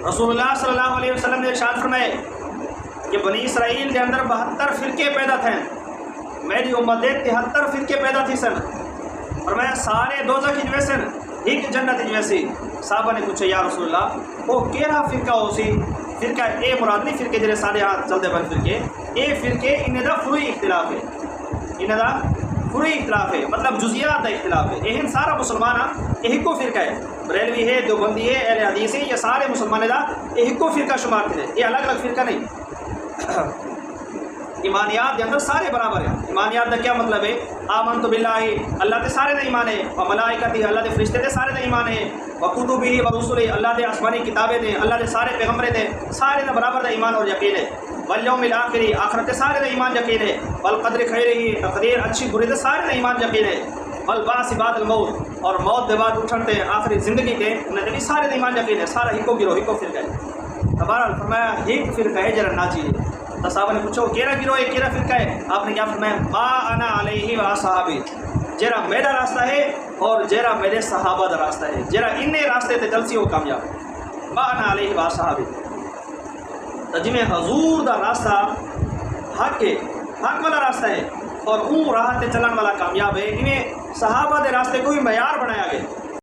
رسول اللہ صلی اللہ علیہ وسلم نے ارشاد فرمائے کہ بنی اسرائیل کے اندر 72 فرقے پیدا تھے، میری امت 73 فرقے پیدا تھی سن، فرمایا سارے دوزخ کی جویسن ایک جنت کی جویسی۔ صحابہ نے پوچھا یا رسول اللہ وہ کیڑا فرقہ ہو سی؟ فرقہ اے مراد نہیں فرقے جڑے سارے ہاتھ چلتے بن فرقے، اے فرقے انہیں دا فروعی اختلاف ہے، انہیں دا فروعی اختلاف ہے، مطلب جزیات دا اختلاف ہے۔ یہ سارا مسلمان ایک کو فرقہ ہے، بریلوی ہے، دیوبندی ہے، اہل حدیث ہے، یہ سارے مسلمان دا ایک کو فرقہ شمار کرے، یہ الگ الگ فرقہ نہیں۔ ایمانیات کے اندر سارے برابر ہیں۔ ایمانیات کا کیا مطلب ہے؟ آمنت باللہ اللہ تے سارے دا ایمان ہے، و ملائکتی اللہ دے فرشتے تے سارے دا ایمان ہے، و کتبہ و رسلہ اللہ دے آسمانی کتابیں دے، اللہ دے سارے پیغمبر دے سارے دا برابر دا ایمان اور یقین ہے، والیوم الاخر آخرت تے سارے دا ایمان یقین ہے، والقدر خیرہ تقدیر اچھی بری تے سارے دا ایمان یقین ہے، والبعث بعد الموت اور موت دے بعد اٹھن تے آخری زندگی تے انہاں دے سارے دا ایمان یقین ہے، سارا ایکو گروہ ایکو فرقہ ہے۔ تبارک فرمایا ایک فرقہ ہے جڑا ناجی ہے۔ تو صحابہ نے پوچھو کیڑا گروہ ہے، کیڑا فرقہ ہے؟ آپ نے کیا فرمایا ما انا علیہ و اصحابی، جیرا میرا راستہ ہے اور جیرا میرے صحابہ دا راستہ ہے، جیرا انہیں راستے تے چلسی وہ کامیاب ہے۔ ما انا علیہ و اصحابی، تو جی میں حضور دا راستہ حق ہے، حق والا راستہ ہے اور اون راہ تے چلن والا کامیاب ہے، انہیں صحابہ دے راستے کو بھی معیار بنایا گیا۔